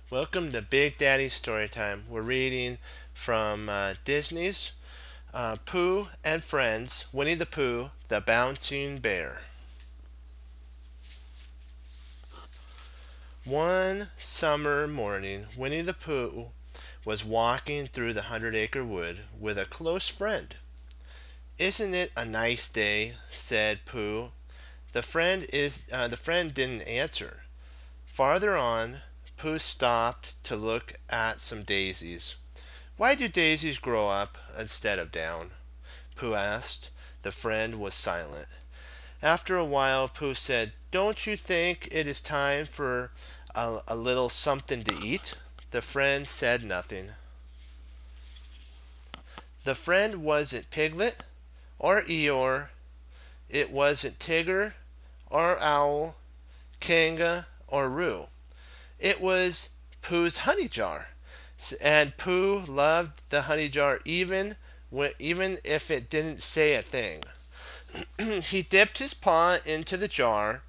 Welcome to Big Daddy Storytime. We're reading from Disney's Pooh and Friends, Winnie the Pooh, the Bouncing Bear. One summer morning, Winnie the Pooh was walking through the 100-acre wood with a close friend. "Isn't it a nice day?" said Pooh. The friend didn't answer. Farther on, Pooh stopped to look at some daisies. "Why do daisies grow up instead of down?" Pooh asked. The friend was silent. After a while, Pooh said, "Don't you think it is time for a little something to eat?" The friend said nothing. The friend wasn't Piglet or Eeyore. It wasn't Tigger or Owl, Kanga or Roo. It was Pooh's honey jar. And Pooh loved the honey jar even if it didn't say a thing. He dipped his paw into the jar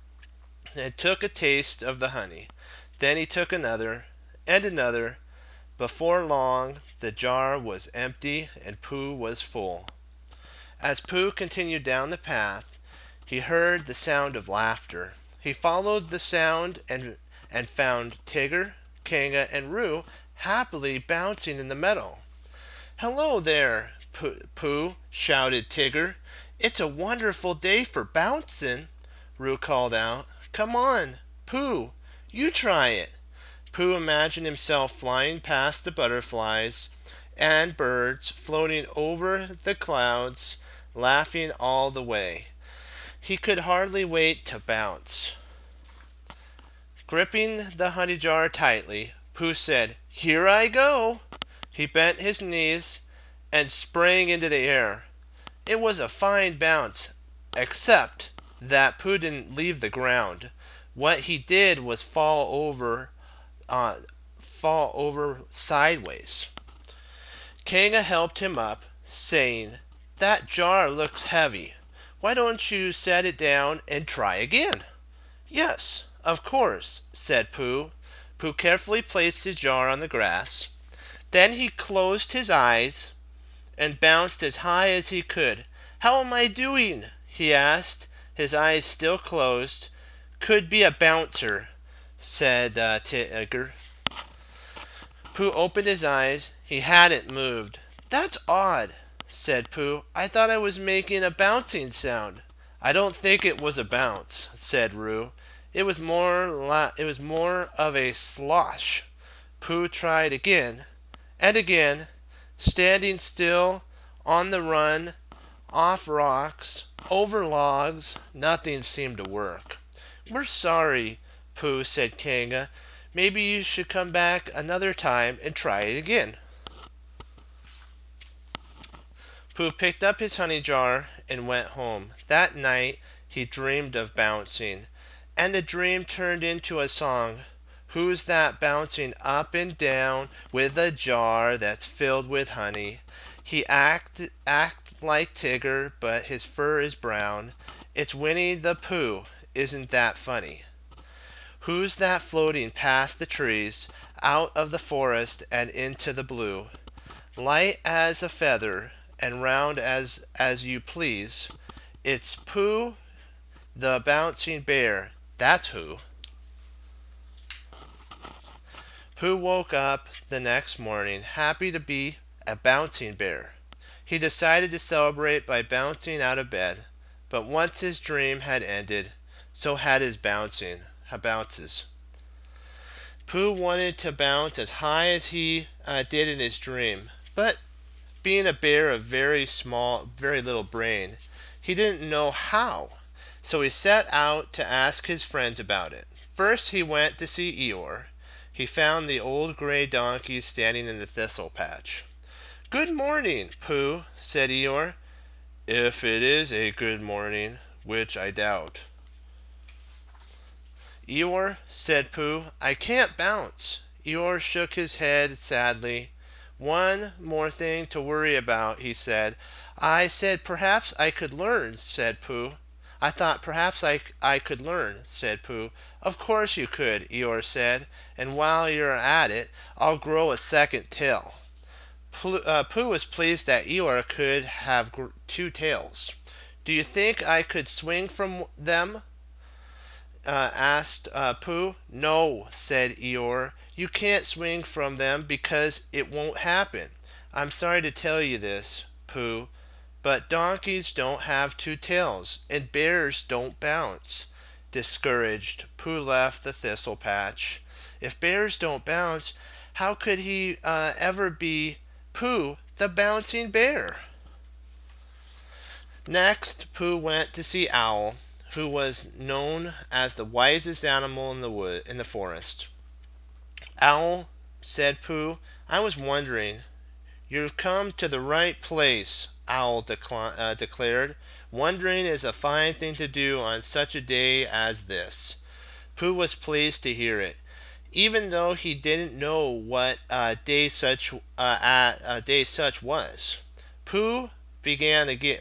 and took a taste of the honey. Then he took another and another. Before long, the jar was empty and Pooh was full. As Pooh continued down the path, he heard the sound of laughter. He followed the sound and found Tigger, Kanga, and Roo happily bouncing in the meadow. "Hello there, Pooh," shouted Tigger. "It's a wonderful day for bouncing," Roo called out. "Come on, Pooh, you try it." Pooh imagined himself flying past the butterflies and birds, floating over the clouds, laughing all the way. He could hardly wait to bounce. Gripping the honey jar tightly, Pooh said, "Here I go." He bent his knees and sprang into the air. It was a fine bounce, except that Pooh didn't leave the ground. What he did was fall over sideways. Kanga helped him up, saying, "That jar looks heavy. Why don't you set it down and try again?" "Yes, of course," said Pooh. Pooh carefully placed his jar on the grass. Then he closed his eyes and bounced as high as he could. "How am I doing?" he asked, his eyes still closed. "Could be a bouncer," said Tigger. Pooh opened his eyes. He hadn't moved. "That's odd," said Pooh. "I thought I was making a bouncing sound." "I don't think it was a bounce," said Roo. It was more of a slosh." Pooh tried again and again, standing still, on the run, off rocks, over logs. Nothing seemed to work. "We're sorry, Pooh," said Kanga. "Maybe you should come back another time and try it again." Pooh picked up his honey jar and went home. That night he dreamed of bouncing, and the dream turned into a song. "Who's that bouncing up and down with a jar that's filled with honey? He act like Tigger, but his fur is brown. It's Winnie the Pooh. Isn't that funny? Who's that floating past the trees, out of the forest and into the blue? Light as a feather and round as you please. It's Pooh the bouncing bear. That's who." Pooh woke up the next morning happy to be a bouncing bear. He decided to celebrate by bouncing out of bed. But once his dream had ended, so had his bounces. Pooh wanted to bounce as high as he did in his dream, but being a bear of very little brain, he didn't know how. So he set out to ask his friends about it. First he went to see Eeyore. He found the old gray donkey standing in the thistle patch. "Good morning, Pooh," said Eeyore. "If it is a good morning, which I doubt." "Eeyore," said Pooh, "I can't bounce." Eeyore shook his head sadly. "One more thing to worry about," he said. "I said perhaps I could learn," said Pooh. I thought perhaps I could learn, said Pooh. Of course you could, Eeyore said, and while you're at it, I'll grow a second tail. Pooh was pleased that Eeyore could have two tails. Do you think I could swing from them? Asked Pooh. No, said Eeyore. You can't swing from them because it won't happen. I'm sorry to tell you this, Pooh, but donkeys don't have two tails, and bears don't bounce. Discouraged, Pooh left the thistle patch. If bears don't bounce, how could he ever be Pooh, the bouncing bear? Next, Pooh went to see Owl, who was known as the wisest animal in the forest. Owl, said Pooh, I was wondering. You've come to the right place, Owl declared. Wondering is a fine thing to do on such a day as this. Pooh was pleased to hear it, even though he didn't know what a day such was. Pooh began again.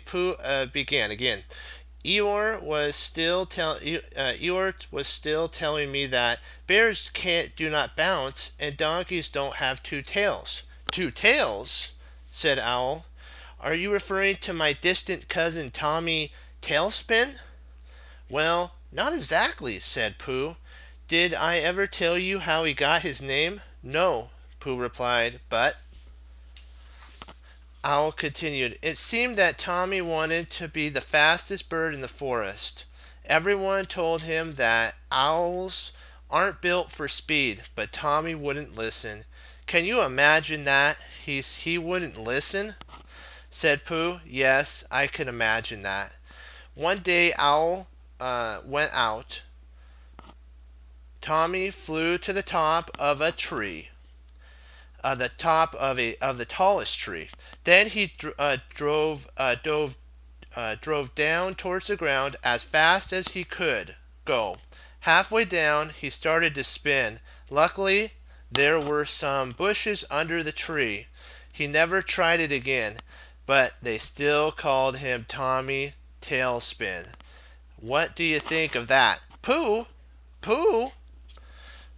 Eeyore was still telling me that bears do not bounce and donkeys don't have two tails. Two tails? Said Owl. Are you referring to my distant cousin Tommy Tailspin? Well, not exactly, said Pooh. Did I ever tell you how he got his name? No, Pooh replied, but Owl continued, it seemed that Tommy wanted to be the fastest bird in the forest. Everyone told him that owls aren't built for speed, but Tommy wouldn't listen. Can you imagine that? He wouldn't listen? Said Pooh. Yes, I can imagine that. One day Owl went out. Tommy flew to the top of a tree. The top of the tallest tree. Then he drove down towards the ground as fast as he could go. Halfway down, he started to spin. Luckily, there were some bushes under the tree. He never tried it again, but they still called him Tommy Tailspin. What do you think of that? Pooh! Pooh!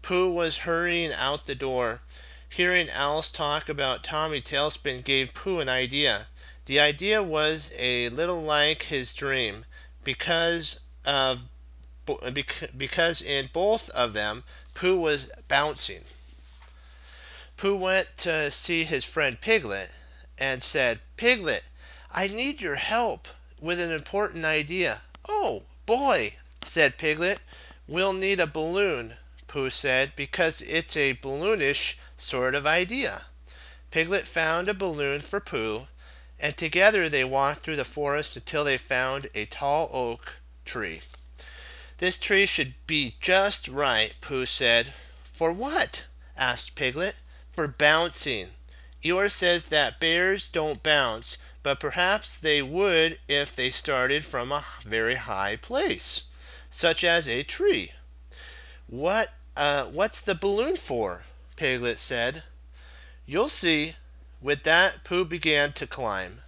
Pooh was hurrying out the door. Hearing Owl's talk about Tommy Tailspin gave Pooh an idea. The idea was a little like his dream, because in both of them, Pooh was bouncing. Pooh went to see his friend Piglet and said, Piglet, I need your help with an important idea. Oh, boy, said Piglet. We'll need a balloon, Pooh said, because it's a balloonish sort of idea. Piglet found a balloon for Pooh, and together they walked through the forest until they found a tall oak tree. This tree should be just right, Pooh said. For what? Asked Piglet. For bouncing. Eeyore says that bears don't bounce, but perhaps they would if they started from a very high place, such as a tree. What's the balloon for? Piglet said. You'll see. With that, Pooh began to climb.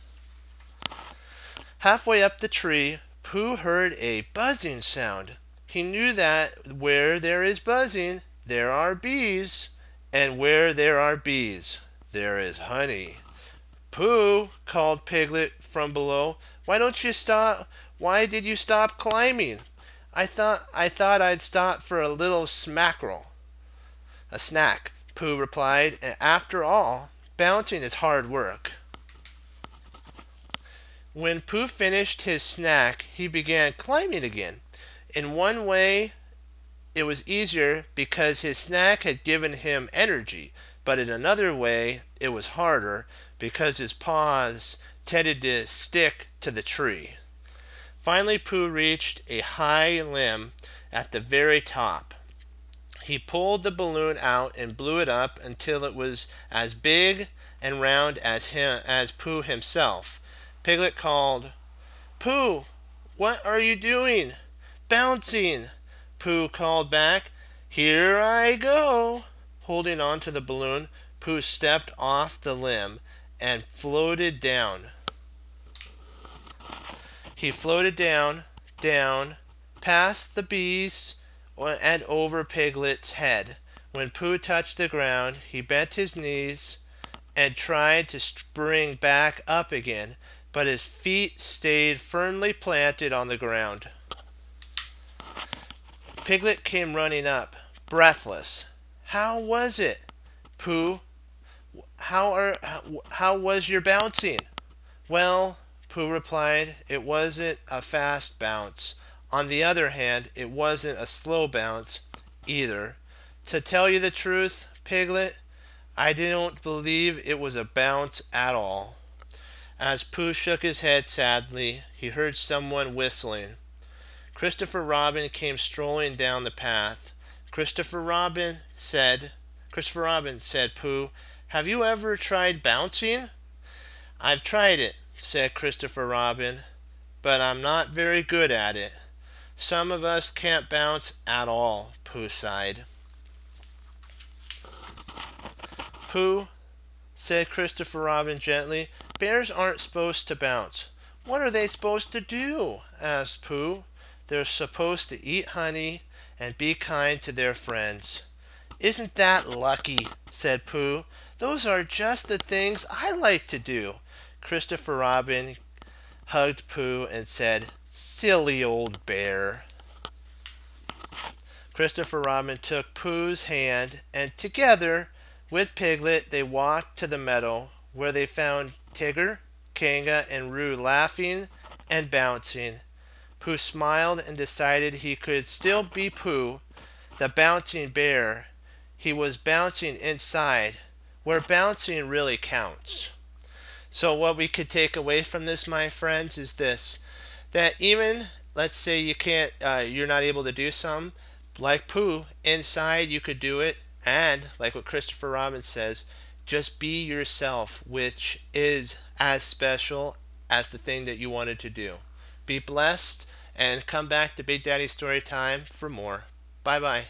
Halfway up the tree, Pooh heard a buzzing sound. He knew that where there is buzzing, there are bees, and where there are bees, there is honey. Pooh, called Piglet from below, why don't you stop? Why did you stop climbing? I thought I'd stop for a little a snack, Pooh replied. And after all, bouncing is hard work. When Pooh finished his snack, he began climbing again. In one way, it was easier because his snack had given him energy, but in another way, it was harder because his paws tended to stick to the tree. Finally, Pooh reached a high limb at the very top. He pulled the balloon out and blew it up until it was as big and round as Pooh himself. Piglet called, Pooh, what are you doing? Bouncing, Pooh called back. Here I go. Holding on to the balloon, Pooh stepped off the limb and floated down. He floated down down, past the bees, and over Piglet's head. When Pooh touched the ground, he bent his knees and tried to spring back up again, but his feet stayed firmly planted on the ground. Piglet came running up, breathless. "How was it, Pooh? How was your bouncing?" "Well," Pooh replied, "it wasn't a fast bounce. On the other hand, it wasn't a slow bounce either. To tell you the truth, Piglet, I didn't believe it was a bounce at all." As Pooh shook his head sadly, he heard someone whistling. Christopher Robin came strolling down the path. Christopher Robin," said Pooh, "have you ever tried bouncing?" "I've tried it," said Christopher Robin, "but I'm not very good at it." "Some of us can't bounce at all," Pooh sighed. "Pooh," said Christopher Robin gently, "bears aren't supposed to bounce." "What are they supposed to do?" asked Pooh. "They're supposed to eat honey and be kind to their friends." "Isn't that lucky?" said Pooh. "Those are just the things I like to do." Christopher Robin hugged Pooh and said, "Silly old bear." Christopher Robin took Pooh's hand, and together with Piglet they walked to the meadow, where they found Tigger, Kanga, and Roo laughing and bouncing. Pooh smiled and decided he could still be Pooh, the bouncing bear. He was bouncing inside, where bouncing really counts. So what we could take away from this, my friends, is this: that even, let's say you're not able to do some, like Pooh, inside you could do it, and like what Christopher Robin says, just be yourself, which is as special as the thing that you wanted to do. Be blessed, and come back to Big Daddy Story Time for more. Bye bye.